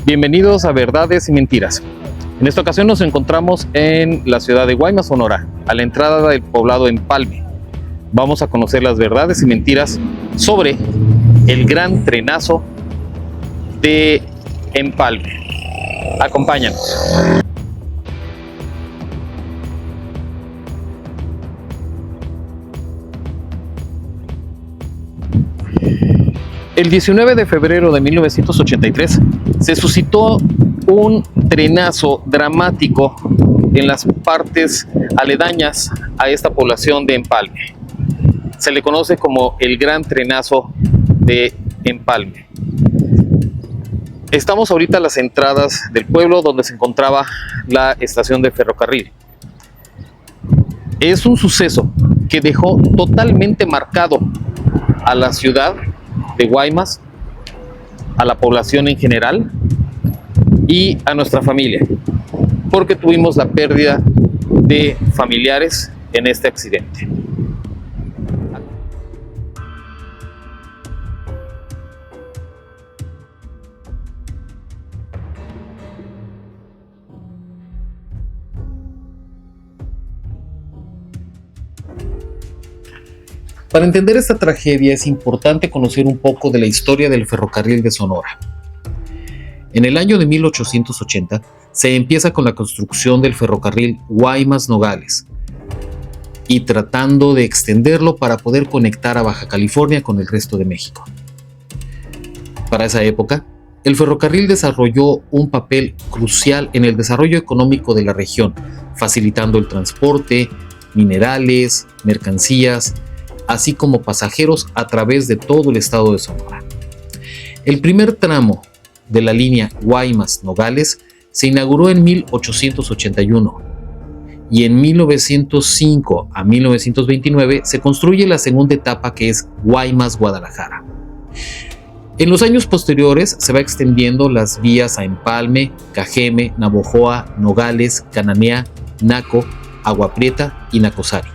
Bienvenidos a Verdades y Mentiras. En esta ocasión nos encontramos en la ciudad de Guaymas, Sonora, a la entrada del poblado Empalme. Vamos a conocer las verdades y mentiras sobre el gran trenazo de Empalme. Acompáñanos. El 19 de febrero de 1983 se suscitó un trenazo dramático en las partes aledañas a esta población de Empalme. Se le conoce como el Gran Trenazo de Empalme. Estamos ahorita a las entradas del pueblo donde se encontraba la estación de ferrocarril. Es un suceso que dejó totalmente marcado a la ciudad de Guaymas, a la población en general y a nuestra familia, porque tuvimos la pérdida de familiares en este accidente. Para entender esta tragedia es importante conocer un poco de la historia del ferrocarril de Sonora. En el año de 1880 se empieza con la construcción del ferrocarril Guaymas-Nogales y tratando de extenderlo para poder conectar a Baja California con el resto de México. Para esa época, el ferrocarril desarrolló un papel crucial en el desarrollo económico de la región, facilitando el transporte, minerales, mercancías, así como pasajeros a través de todo el estado de Sonora. El primer tramo de la línea Guaymas-Nogales se inauguró en 1881 y en 1905 a 1929 se construye la segunda etapa, que es Guaymas-Guadalajara. En los años posteriores se va extendiendo las vías a Empalme, Cajeme, Navojoa, Nogales, Cananea, Naco, Agua Prieta y Nacozari.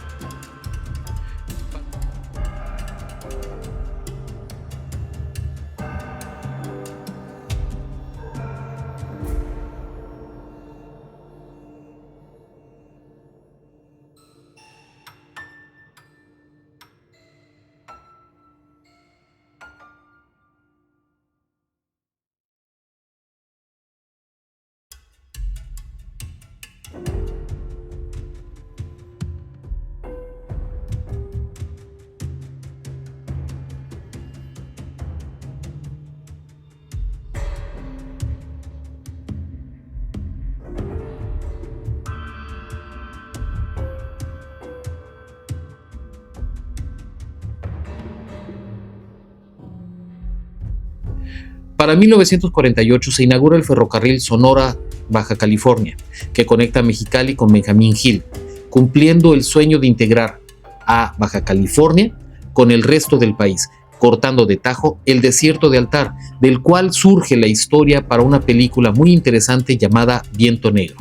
Para 1948 se inaugura el ferrocarril Sonora-Baja California, que conecta Mexicali con Benjamín Hill, cumpliendo el sueño de integrar a Baja California con el resto del país, cortando de tajo el desierto de Altar, del cual surge la historia para una película muy interesante llamada Viento Negro.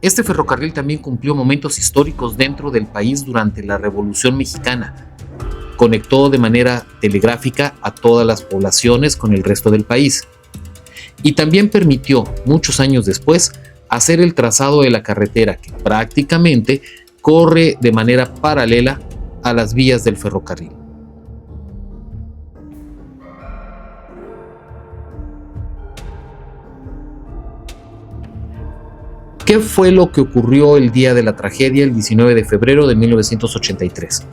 Este ferrocarril también cumplió momentos históricos dentro del país durante la Revolución Mexicana. Conectó de manera telegráfica a todas las poblaciones con el resto del país. Y también permitió, muchos años después, hacer el trazado de la carretera que prácticamente corre de manera paralela a las vías del ferrocarril. ¿Qué fue lo que ocurrió el día de la tragedia, el 19 de febrero de 1983?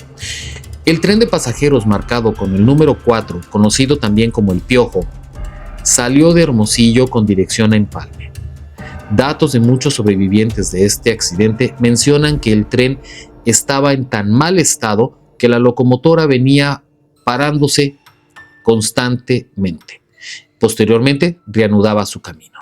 El tren de pasajeros marcado con el número 4, conocido también como el Piojo, salió de Hermosillo con dirección a Empalme. Datos de muchos sobrevivientes de este accidente mencionan que el tren estaba en tan mal estado que la locomotora venía parándose constantemente. Posteriormente, reanudaba su camino.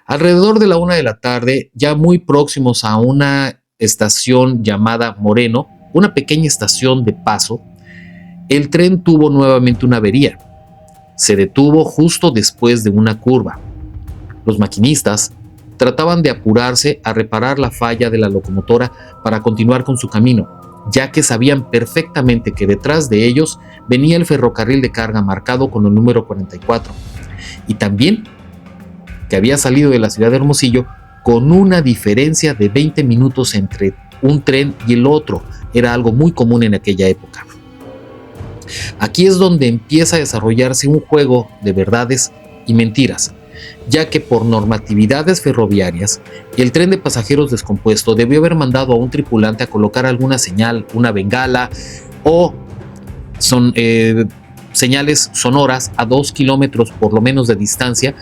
Alrededor de la 1 de la tarde, ya muy próximos a una estación llamada Moreno, una pequeña estación de paso, el tren tuvo nuevamente una avería. Se detuvo justo después de una curva. Los maquinistas trataban de apurarse a reparar la falla de la locomotora para continuar con su camino, ya que sabían perfectamente que detrás de ellos venía el ferrocarril de carga marcado con el número 44, y también que había salido de la ciudad de Hermosillo con una diferencia de 20 minutos entre un tren y el otro. Era algo muy común en aquella época. Aquí es donde empieza a desarrollarse un juego de verdades y mentiras, ya que por normatividades ferroviarias, el tren de pasajeros descompuesto debió haber mandado a un tripulante a colocar alguna señal, una bengala o señales sonoras a 2 kilómetros por lo menos de distancia,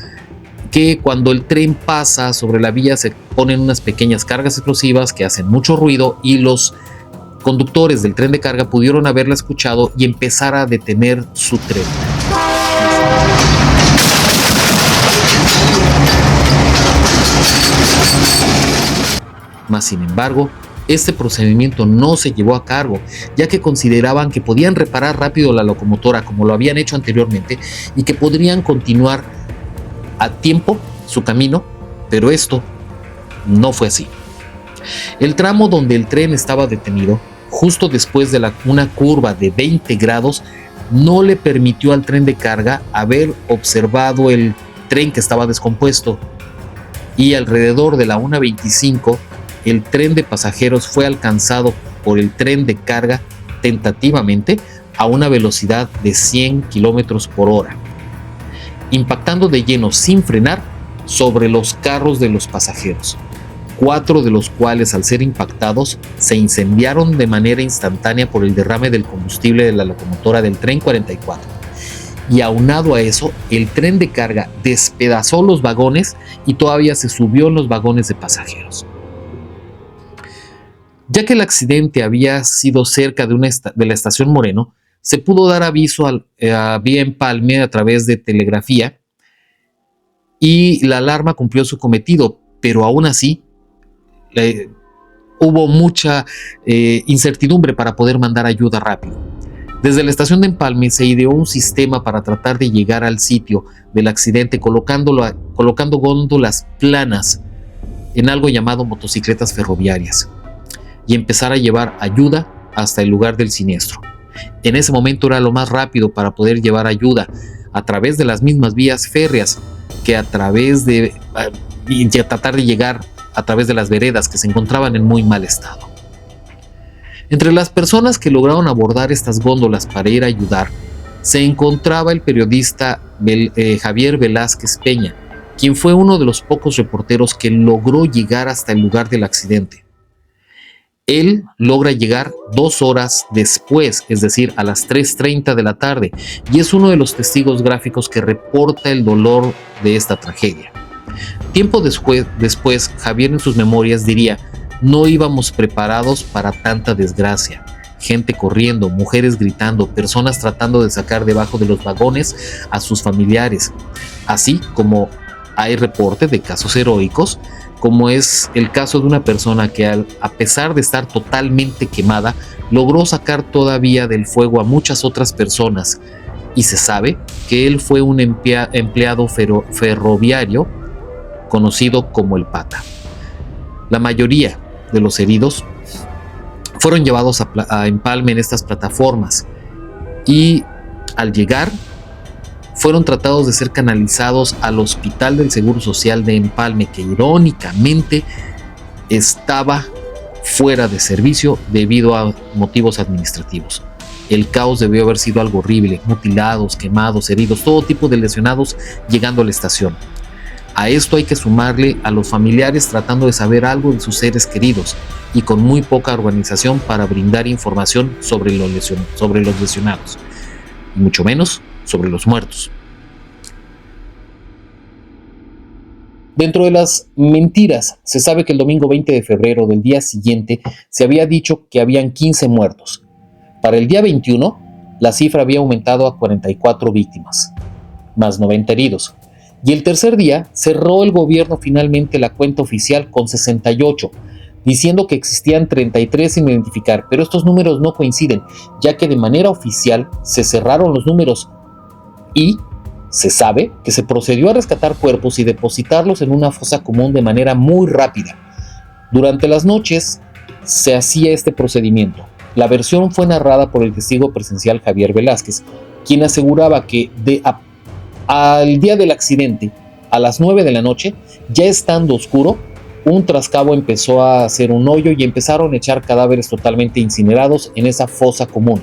que cuando el tren pasa sobre la vía se ponen unas pequeñas cargas explosivas que hacen mucho ruido, y los conductores del tren de carga pudieron haberla escuchado y empezar a detener su tren. Mas, sin embargo, este procedimiento no se llevó a cabo, ya que consideraban que podían reparar rápido la locomotora como lo habían hecho anteriormente y que podrían continuar a tiempo su camino, pero esto no fue así. El tramo donde el tren estaba detenido, justo después de una curva de 20 grados, no le permitió al tren de carga haber observado el tren que estaba descompuesto, y alrededor de la 1:25 el tren de pasajeros fue alcanzado por el tren de carga tentativamente a una velocidad de 100 kilómetros por hora, impactando de lleno sin frenar sobre los carros de los pasajeros, 4 de los cuales, al ser impactados, se incendiaron de manera instantánea por el derrame del combustible de la locomotora del tren 44. Y aunado a eso, el tren de carga despedazó los vagones y todavía se subió en los vagones de pasajeros. Ya que el accidente había sido cerca de la estación Moreno, se pudo dar aviso a Vía Empalme a través de telegrafía, y la alarma cumplió su cometido, pero aún así hubo mucha incertidumbre para poder mandar ayuda rápido. Desde la estación de Empalme se ideó un sistema para tratar de llegar al sitio del accidente colocando góndolas planas en algo llamado motocicletas ferroviarias, y empezar a llevar ayuda hasta el lugar del siniestro. En ese momento era lo más rápido para poder llevar ayuda a través de las mismas vías férreas que a través de tratar de llegar a través de las veredas, que se encontraban en muy mal estado. Entre las personas que lograron abordar estas góndolas para ir a ayudar se encontraba el periodista Javier Velázquez Peña, quien fue uno de los pocos reporteros que logró llegar hasta el lugar del accidente. Él logra llegar 2 horas después, es decir, a las 3:30 de la tarde, y es uno de los testigos gráficos que reporta el dolor de esta tragedia. Tiempo después, Javier en sus memorias diría: no íbamos preparados para tanta desgracia. Gente corriendo, mujeres gritando, personas tratando de sacar debajo de los vagones a sus familiares, así como hay reportes de casos heroicos, como es el caso de una persona que a pesar de estar totalmente quemada, logró sacar todavía del fuego a muchas otras personas, y se sabe que él fue un empleado ferroviario conocido como el Pata. La mayoría de los heridos fueron llevados a Empalme en estas plataformas, y al llegar fueron tratados de ser canalizados al Hospital del Seguro Social de Empalme, que irónicamente estaba fuera de servicio debido a motivos administrativos. El caos debió haber sido algo horrible: mutilados, quemados, heridos, todo tipo de lesionados llegando a la estación. A esto hay que sumarle a los familiares tratando de saber algo de sus seres queridos, y con muy poca organización para brindar información sobre los lesionados, y mucho menos sobre los muertos. Dentro de las mentiras, se sabe que el domingo 20 de febrero del día siguiente se había dicho que habían 15 muertos. Para el día 21, la cifra había aumentado a 44 víctimas, más 90 heridos. Y el tercer día cerró el gobierno finalmente la cuenta oficial con 68, diciendo que existían 33 sin identificar, pero estos números no coinciden, ya que de manera oficial se cerraron los números y se sabe que se procedió a rescatar cuerpos y depositarlos en una fosa común de manera muy rápida. Durante las noches se hacía este procedimiento. La versión fue narrada por el testigo presencial Javier Velázquez, quien aseguraba que al día del accidente, a las 9 de la noche, ya estando oscuro, un trascabo empezó a hacer un hoyo y empezaron a echar cadáveres totalmente incinerados en esa fosa común.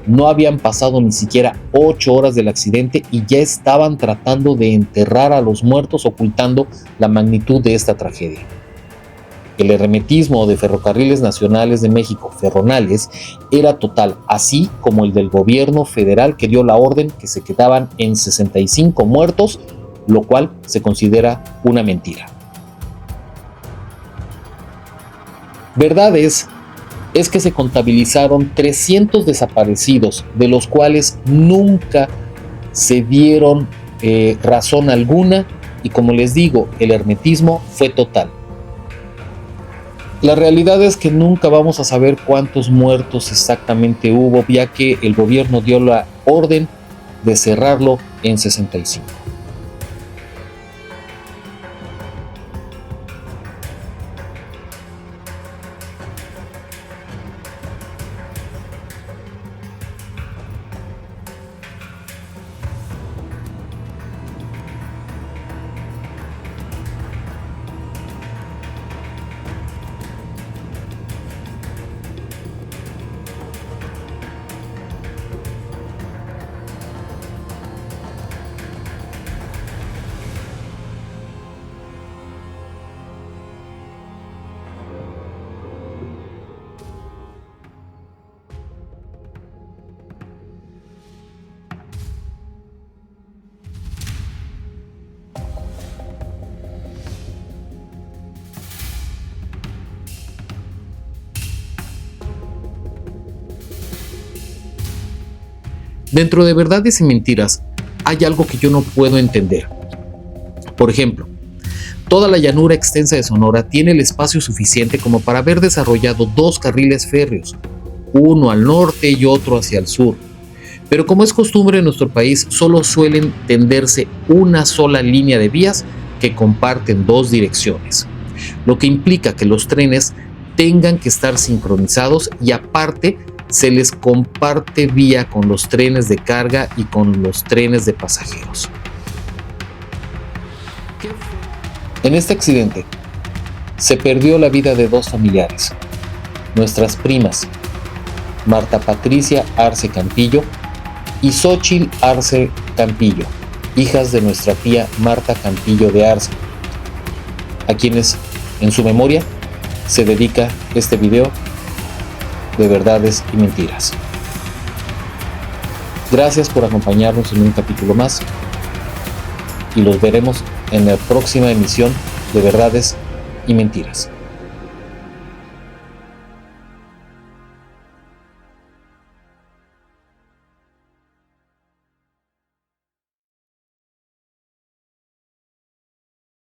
No habían pasado ni siquiera 8 horas del accidente y ya estaban tratando de enterrar a los muertos, ocultando la magnitud de esta tragedia. El hermetismo de Ferrocarriles Nacionales de México, Ferronales, era total, así como el del gobierno federal, que dio la orden que se quedaban en 65 muertos, lo cual se considera una mentira. Verdad es que se contabilizaron 300 desaparecidos, de los cuales nunca se dieron razón alguna, y como les digo, el hermetismo fue total. La realidad es que nunca vamos a saber cuántos muertos exactamente hubo, ya que el gobierno dio la orden de cerrarlo en 65. Dentro de verdades y mentiras, hay algo que yo no puedo entender. Por ejemplo, toda la llanura extensa de Sonora tiene el espacio suficiente como para haber desarrollado 2 carriles férreos, uno al norte y otro hacia el sur. Pero como es costumbre en nuestro país, solo suelen tenderse una sola línea de vías que comparten 2 direcciones, lo que implica que los trenes tengan que estar sincronizados y aparte se les comparte vía con los trenes de carga y con los trenes de pasajeros. En este accidente se perdió la vida de 2 familiares, nuestras primas, Marta Patricia Arce Campillo y Xóchitl Arce Campillo, hijas de nuestra tía Marta Campillo de Arce, a quienes en su memoria se dedica este video de verdades y mentiras. Gracias por acompañarnos en un capítulo más y los veremos en la próxima emisión de verdades y mentiras.